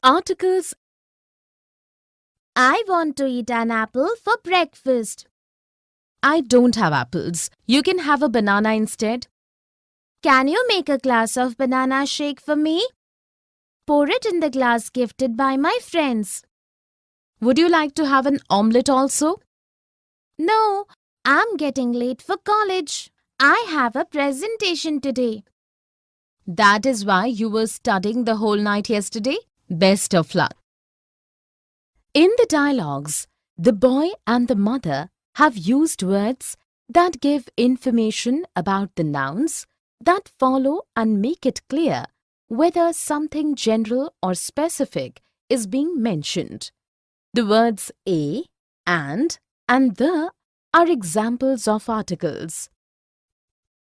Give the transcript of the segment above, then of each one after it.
Articles. I want to eat an apple for breakfast. I don't have apples. You can have a banana instead. Can you make a glass of banana shake for me? Pour it in the glass gifted by my friends. Would you like to have an omelette also? No, I'm getting late for college. I have a presentation today. That is why you were studying the whole night yesterday? Best of luck. In the dialogues, the boy and the mother have used words that give information about the nouns that follow and make it clear whether something general or specific is being mentioned. The words a, and the are examples of articles.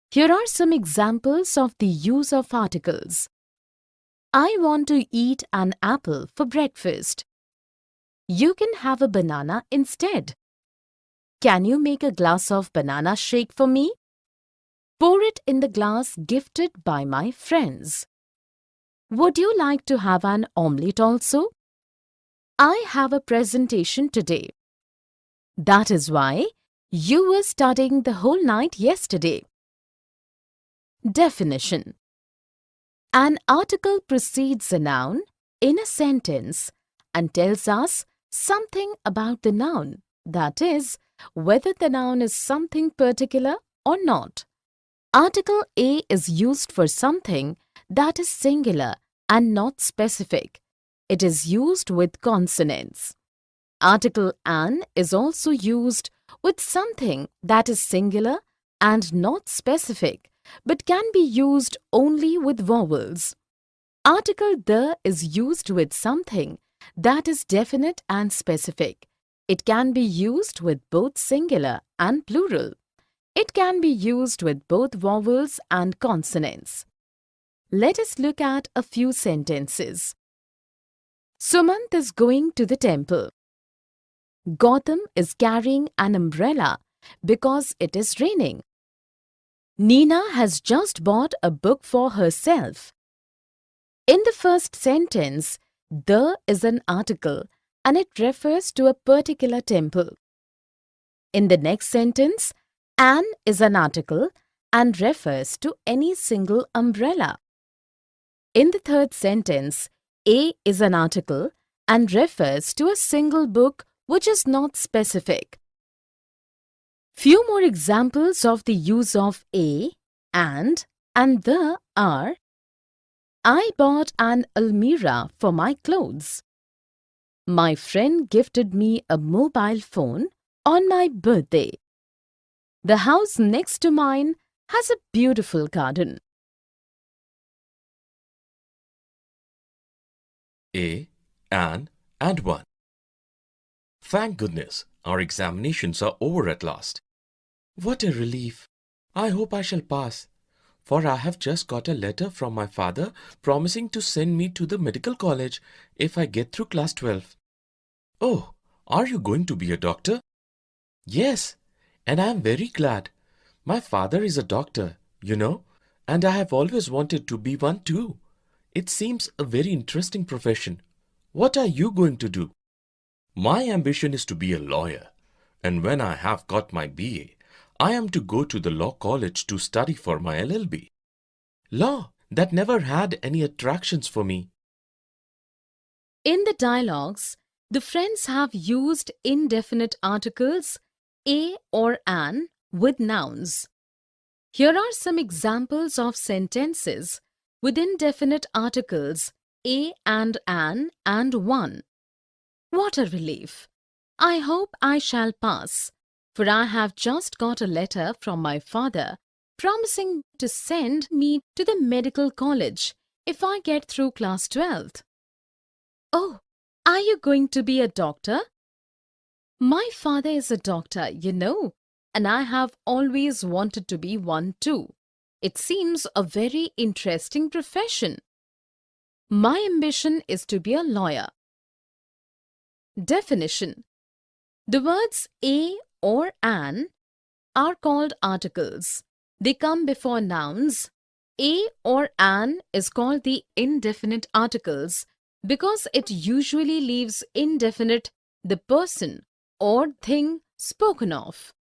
Here are some examples of the use of articles. I want to eat an apple for breakfast. You can have a banana instead. Can you make a glass of banana shake for me? Pour it in the glass gifted by my friends. Would you like to have an omelette also? I have a presentation today. That is why you were studying the whole night yesterday. Definition. An article precedes a noun in a sentence and tells us something about the noun, that is, whether the noun is something particular or not. Article A is used for something that is singular and not specific. It is used with consonants. Article an is also used with something that is singular and not specific, but can be used only with vowels. Article the is used with something that is definite and specific. It can be used with both singular and plural. It can be used with both vowels and consonants. Let us look at a few sentences. Sumant is going to the temple. Gautam is carrying an umbrella because it is raining. Nina has just bought a book for herself. In the first sentence, the is an article and it refers to a particular temple. In the next sentence, an is an article and refers to any single umbrella. In the third sentence, a is an article and refers to a single book which is not specific. Few more examples of the use of a, and the are: I bought an almirah for my clothes. My friend gifted me a mobile phone on my birthday. The house next to mine has a beautiful garden. A, an, and one. Thank goodness, our examinations are over at last. What a relief! I hope I shall pass, for I have just got a letter from my father promising to send me to the medical college if I get through class 12. Oh, are you going to be a doctor? Yes, and I am very glad. My father is a doctor, you know, and I have always wanted to be one too. It seems a very interesting profession. What are you going to do? My ambition is to be a lawyer, and when I have got my BA, I am to go to the law college to study for my LLB. Law, that never had any attractions for me. In the dialogues, the friends have used indefinite articles a or an with nouns. Here are some examples of sentences with indefinite articles a and an and one. What a relief! I hope I shall pass, for I have just got a letter from my father promising to send me to the medical college if I get through class 12th. Oh, are you going to be a doctor? My father is a doctor, you know, and I have always wanted to be one too. It seems a very interesting profession. My ambition is to be a lawyer. Definition. The words a or an are called articles. They come before nouns. A or an is called the indefinite articles because it usually leaves indefinite the person or thing spoken of.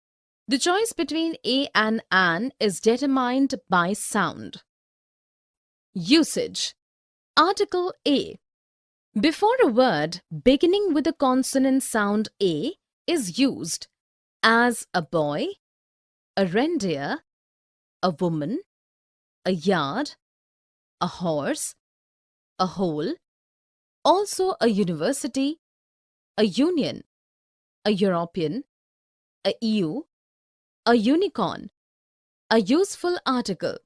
The choice between a and an is determined by sound. Usage. Article A. Before a word beginning with the consonant sound A is used as a boy, a reindeer, a woman, a yard, a horse, a hole, also a university, a union, a European, a EU, a unicorn, a useful article.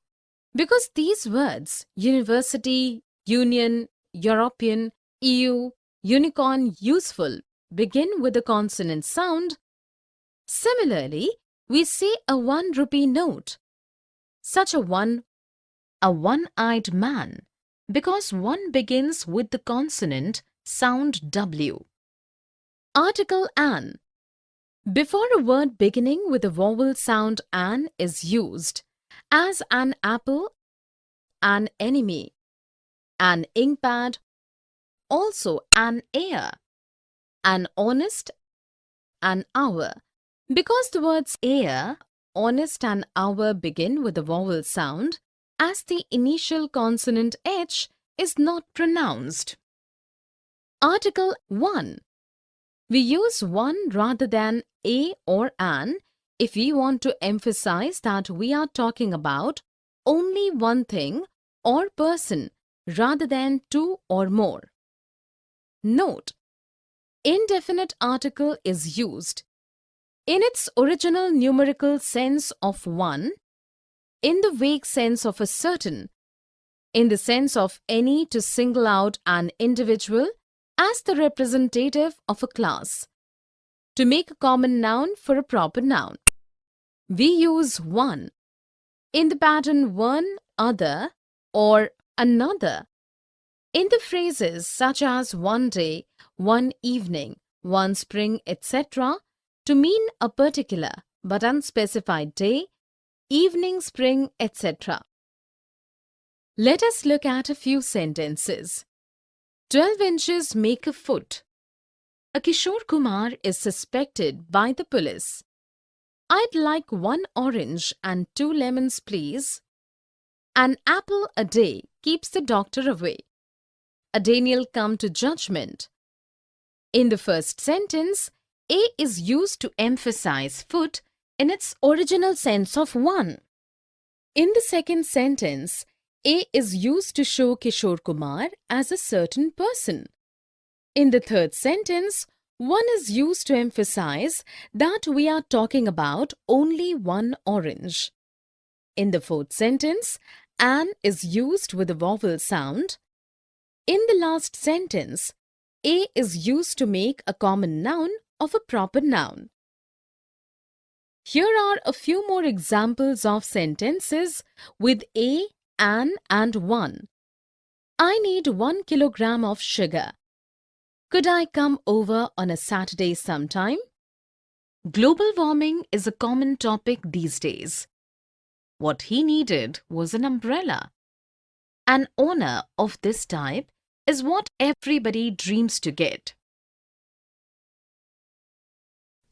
Because these words, university, union, European, EU, unicorn, useful, begin with a consonant sound, similarly, we say a 1 rupee note. Such a one-eyed man, because one begins with the consonant sound W. Article an. Before a word beginning with a vowel sound an is used, as an apple, an enemy, an inkpad, also an heir, an honest, an hour. Because the words heir, honest and hour begin with a vowel sound, as the initial consonant H is not pronounced. Article 1. We use one rather than a or an if we want to emphasize that we are talking about only one thing or person rather than two or more. Note: indefinite article is used in its original numerical sense of one, in the vague sense of a certain, in the sense of any to single out an individual as the representative of a class, to make a common noun for a proper noun. We use one in the pattern one, other, or another. In the phrases such as one day, one evening, one spring, etc., to mean a particular but unspecified day, evening, spring, etc. Let us look at a few sentences. 12 inches make a foot. A Kishore Kumar is suspected by the police. I'd like 1 orange and 2 lemons, please. An apple a day keeps the doctor away. A Daniel come to judgment. In the first sentence, a is used to emphasize foot in its original sense of one. In the second sentence, a is used to show Kishore Kumar as a certain person. In the third sentence, one is used to emphasize that we are talking about only one orange. In the fourth sentence, an is used with a vowel sound. In the last sentence, a is used to make a common noun of a proper noun. Here are a few more examples of sentences with a, an, and one. I need 1 kilogram of sugar. Could I come over on a Saturday sometime? Global warming is a common topic these days. What he needed was an umbrella. An honor of this type is what everybody dreams to get.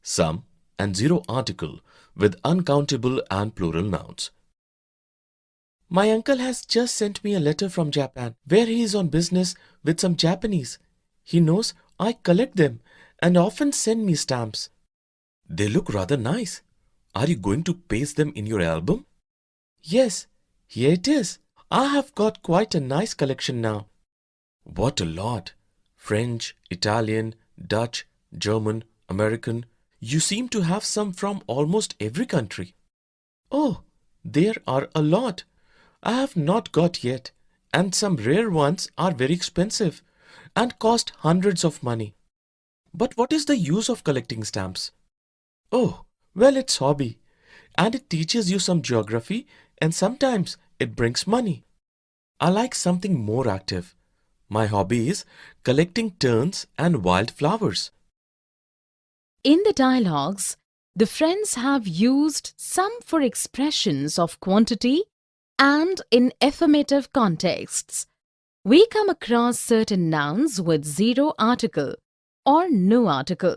Some and zero article with uncountable and plural nouns. My uncle has just sent me a letter from Japan where he is on business with some Japanese. He knows I collect them and often send me stamps. They look rather nice. Are you going to paste them in your album? Yes, here it is. I have got quite a nice collection now. What a lot! French, Italian, Dutch, German, American. You seem to have some from almost every country. Oh, there are a lot. I have not got yet, and some rare ones are very expensive and cost hundreds of money. But what is the use of collecting stamps? Oh, well, it's hobby, and it teaches you some geography, and sometimes it brings money. I like something more active. My hobby is collecting terns and wildflowers. In the dialogues, the friends have used some for expressions of quantity and in affirmative contexts. we come across certain nouns with zero article or no article.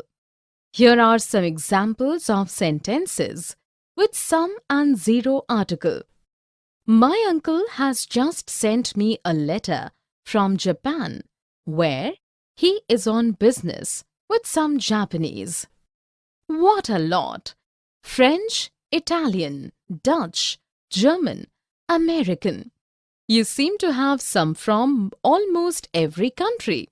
Here are some examples of sentences with some and zero article. My uncle has just sent me a letter from Japan where he is on business with some Japanese. What a lot! French, Italian, Dutch, German, American. You seem to have some from almost every country.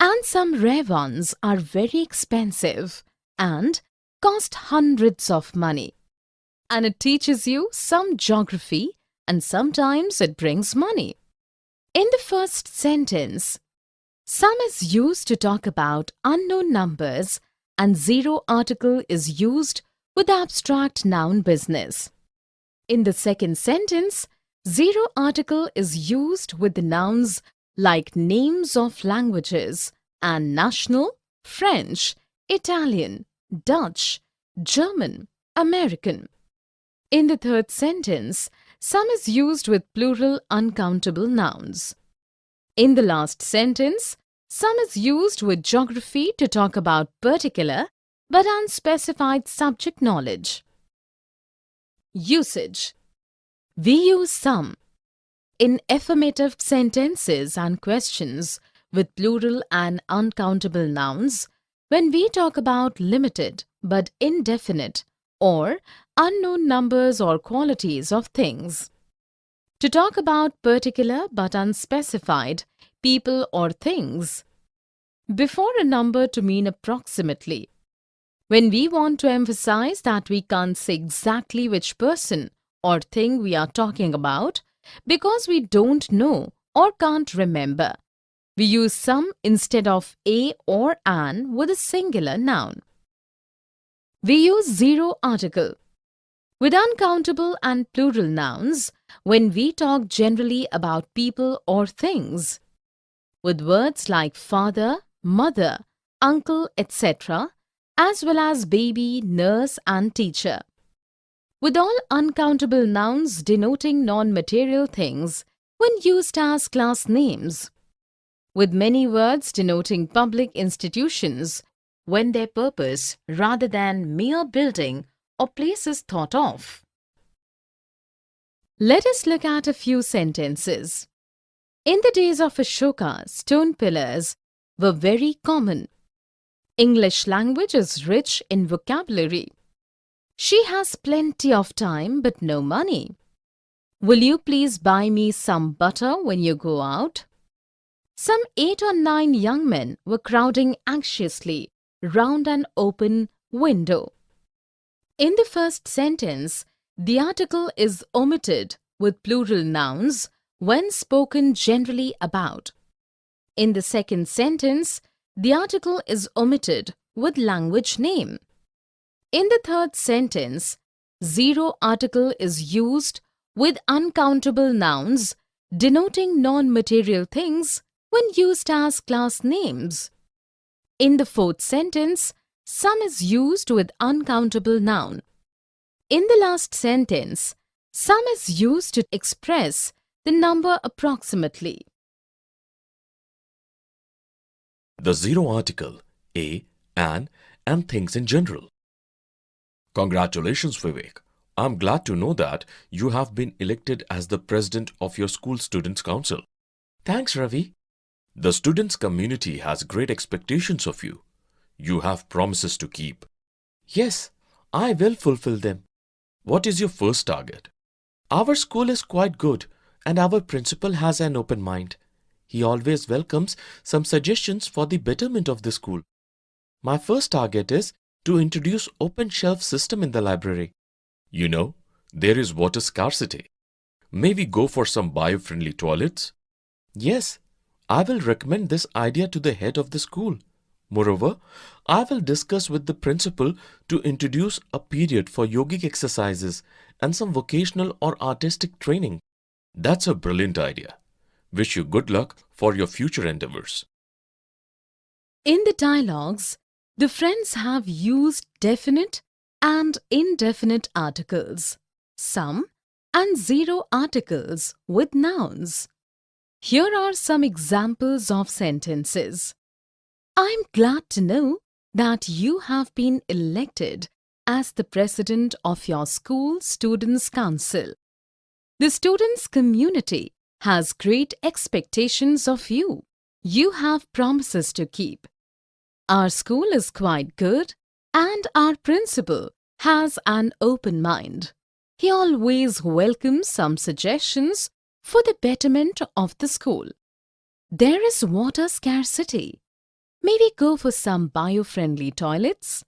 And some rare ones are very expensive and cost hundreds of money. And it teaches you some geography and sometimes it brings money. In the first sentence, some is used to talk about unknown numbers and zero article is used with abstract noun business. In the second sentence, zero article is used with the nouns like names of languages and national, French, Italian, Dutch, German, American. In the third sentence, some is used with plural uncountable nouns. In the last sentence, some is used with geography to talk about particular but unspecified subject knowledge. Usage. We use some in affirmative sentences and questions with plural and uncountable nouns when we talk about limited but indefinite or unknown numbers or qualities of things. To talk about particular but unspecified people or things. Before a number to mean approximately. When we want to emphasize that we can't say exactly which person or thing we are talking about because we don't know or can't remember, we use some instead of a or an with a singular noun. We use zero article with uncountable and plural nouns when we talk generally about people or things. With words like father, mother, uncle, etc., as well as baby, nurse and teacher. With all uncountable nouns denoting non-material things when used as class names. With many words denoting public institutions when their purpose rather than mere building or places thought of. Let us look at a few sentences. In the days of Ashoka, stone pillars were very common. English language is rich in vocabulary. She has plenty of time but no money. Will you please buy me some butter when you go out? Some 8 or 9 young men were crowding anxiously round an open window. In the first sentence, the article is omitted with plural nouns when spoken generally about. In the second sentence, the article is omitted with language name. In the third sentence, zero article is used with uncountable nouns denoting non-material things when used as class names. In the fourth sentence, some is used with uncountable noun. In the last sentence, some is used to express the number approximately. The zero article, a, an, and things in general. Congratulations, Vivek. I'm glad to know that you have been elected as the president of your school students' council. Thanks, Ravi. The students' community has great expectations of you. You have promises to keep. Yes, I will fulfill them. What is your first target? Our school is quite good and our principal has an open mind. He always welcomes some suggestions for the betterment of the school. My first target is to introduce open shelf system in the library. You know, there is water scarcity. May we go for some bio-friendly toilets? Yes, I will recommend this idea to the head of the school. Moreover, I will discuss with the principal to introduce a period for yogic exercises and some vocational or artistic training. That's a brilliant idea. Wish you good luck for your future endeavors. In the dialogues, the friends have used definite and indefinite articles, some and zero articles with nouns. Here are some examples of sentences. I'm glad to know that you have been elected as the president of your school students' council. The students' community has great expectations of you. You have promises to keep. Our school is quite good and our principal has an open mind. He always welcomes some suggestions for the betterment of the school. There is water scarcity. May we go for some bio-friendly toilets?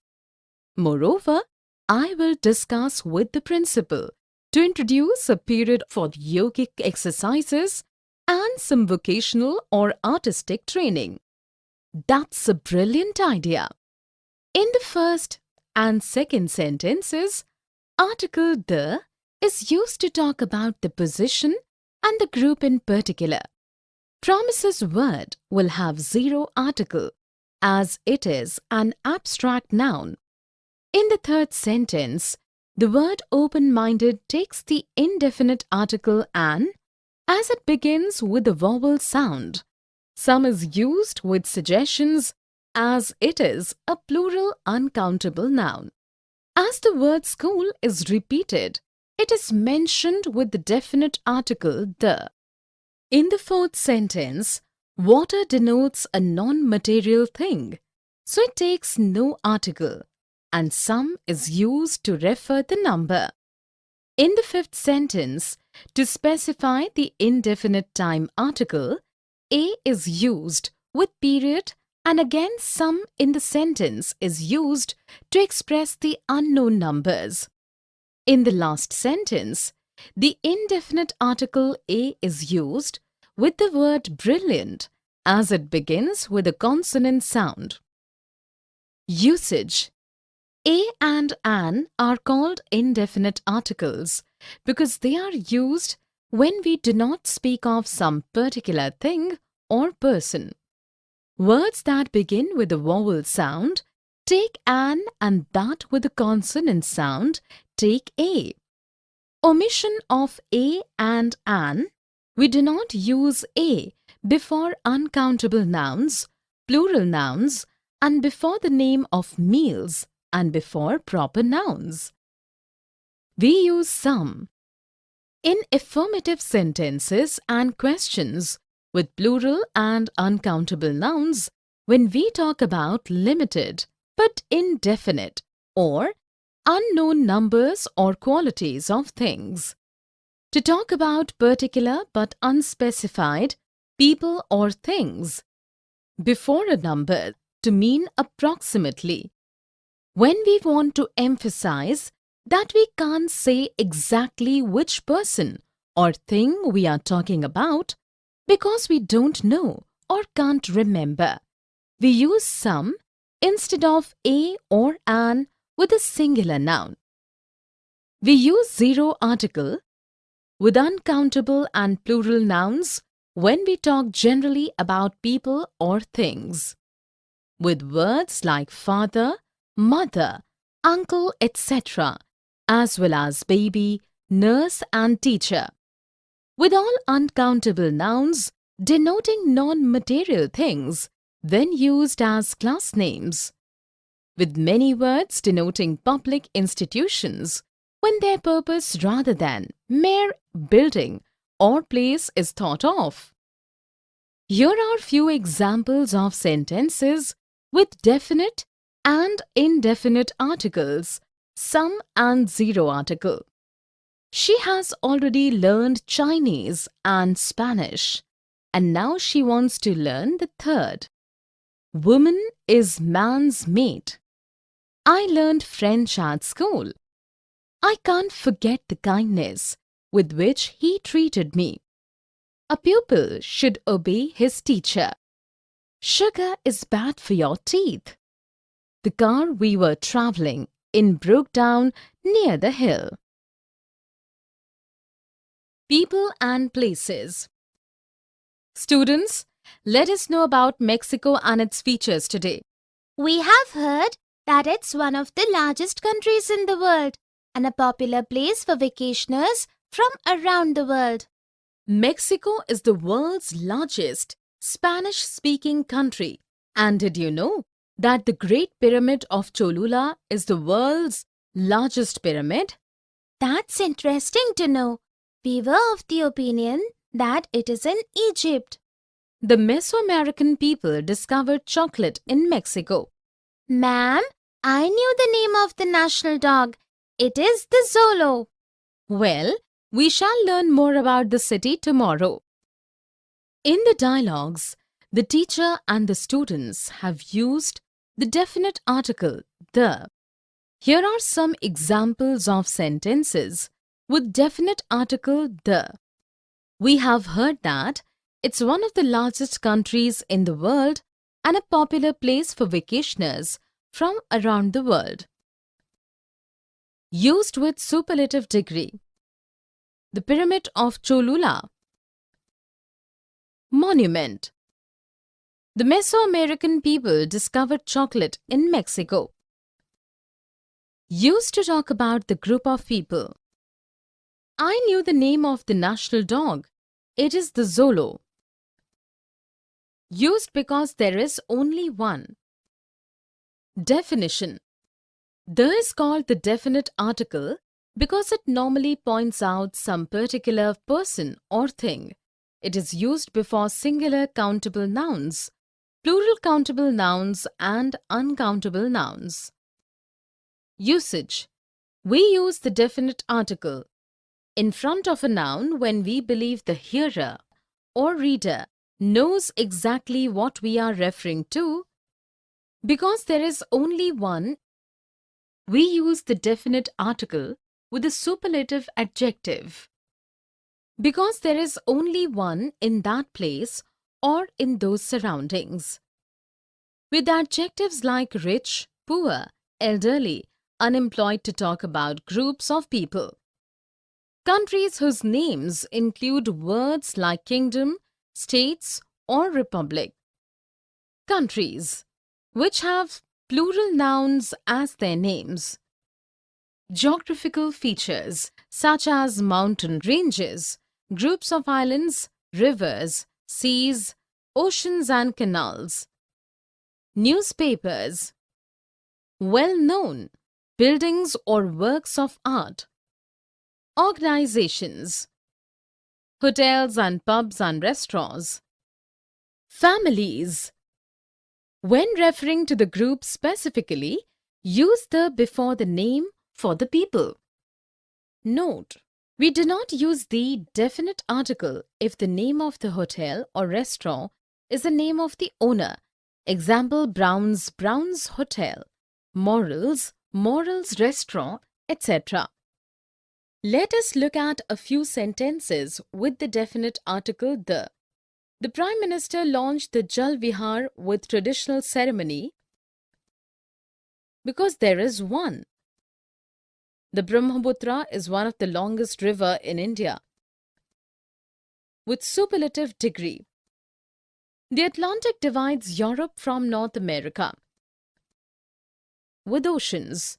Moreover, I will discuss with the principal to introduce a period for yogic exercises and some vocational or artistic training. That's a brilliant idea. In the first and second sentences, article the is used to talk about the position and the group in particular. Promises word will have zero article as it is an abstract noun. In the third sentence, the word open-minded takes the indefinite article an as it begins with a vowel sound. Some is used with suggestions as it is a plural uncountable noun. As the word school is repeated, it is mentioned with the definite article the. In the fourth sentence, water denotes a non-material thing, so it takes no article, and some is used to refer the number. In the fifth sentence, to specify the indefinite time article, a is used with period, and again some in the sentence is used to express the unknown numbers. In the last sentence, the indefinite article a is used with the word brilliant as it begins with a consonant sound. Usage. A and an are called indefinite articles because they are used when we do not speak of some particular thing or person. Words that begin with a vowel sound take an, and that with a consonant sound take a. Omission of a and an. We do not use a before uncountable nouns, plural nouns, and before the name of meals and before proper nouns. We use some. In affirmative sentences and questions with plural and uncountable nouns, when we talk about limited but indefinite or unknown numbers or qualities of things. To talk about particular but unspecified people or things. Before a number to mean approximately. When we want to emphasize that we can't say exactly which person or thing we are talking about because we don't know or can't remember, we use some instead of a or an with a singular noun. We use zero article with uncountable and plural nouns when we talk generally about people or things. With words like father, mother, uncle, etc., as well as baby, nurse and teacher. With all uncountable nouns denoting non-material things, then used as class names. With many words denoting public institutions, when their purpose rather than mere building or place is thought of. Here are few examples of sentences with definite and indefinite articles, some and zero article. She has already learned Chinese and Spanish, and now she wants to learn the third. Woman is man's mate. I learned French at school. I can't forget the kindness with which he treated me. A pupil should obey his teacher. Sugar is bad for your teeth. The car we were traveling in broke down near the hill. People and places. Students, let us know about Mexico and its features today. We have heard that it's one of the largest countries in the world and a popular place for vacationers from around the world. Mexico is the world's largest Spanish-speaking country. And did you know that the Great Pyramid of Cholula is the world's largest pyramid? That's interesting to know. We were of the opinion that it is in Egypt. The Mesoamerican people discovered chocolate in Mexico. Ma'am, I knew the name of the national dog. It is the Zolo. Well, we shall learn more about the city tomorrow. In the dialogues, the teacher and the students have used the definite article, the. Here are some examples of sentences with definite article, the. We have heard that it's one of the largest countries in the world and a popular place for vacationers from around the world. Used with superlative degree. The Pyramid of Cholula. Monument. The Mesoamerican people discovered chocolate in Mexico. Used to talk about the group of people. I knew the name of the national dog. It is the Zolo. Used because there is only one. Definition. The is called the definite article because it normally points out some particular person or thing. It is used before singular countable nouns, plural countable nouns and uncountable nouns. Usage. We use the definite article in front of a noun when we believe the hearer or reader knows exactly what we are referring to. Because there is only one, we use the definite article with a superlative adjective. Because there is only one in that place or in those surroundings. With adjectives like rich, poor, elderly, unemployed to talk about groups of people. Countries whose names include words like kingdom, states, or republic. Countries which have plural nouns as their names. Geographical features such as mountain ranges, groups of islands, rivers, seas, oceans and canals. Newspapers. Well-known buildings or works of art. Organizations. Hotels and pubs and restaurants. Families. When referring to the group specifically, use the before the name for the people. Note: we do not use the definite article if the name of the hotel or restaurant is the name of the owner. Example: Brown's Hotel, Morals Restaurant, etc. Let us look at a few sentences with the definite article the. The Prime Minister launched the Jal Vihar with traditional ceremony because there is one. The Brahmaputra is one of the longest river in India. With superlative degree. The Atlantic divides Europe from North America. With oceans.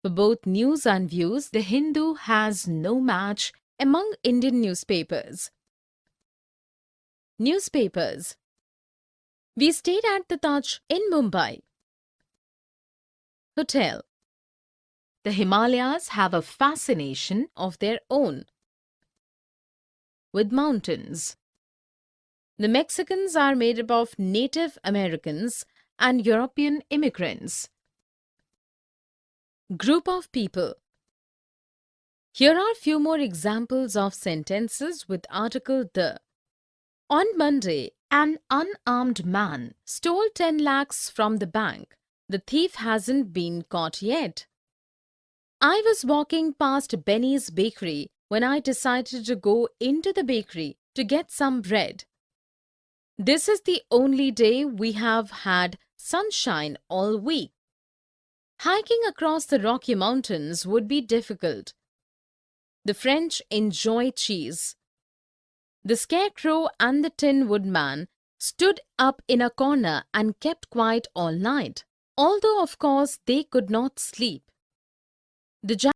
For both news and views, the Hindu has no match among Indian newspapers. Newspapers. We stayed at the Taj in Mumbai. Hotel. The Himalayas have a fascination of their own. With mountains. The Mexicans are made up of Native Americans and European immigrants. Group of people. Here are few more examples of sentences with article the. On Monday, an unarmed man stole 10 lakhs from the bank. The thief hasn't been caught yet. I was walking past Benny's bakery when I decided to go into the bakery to get some bread. This is the only day we have had sunshine all week. Hiking across the Rocky Mountains would be difficult. The French enjoy cheese. The Scarecrow and the Tin Woodman stood up in a corner and kept quiet all night, although of course they could not sleep. The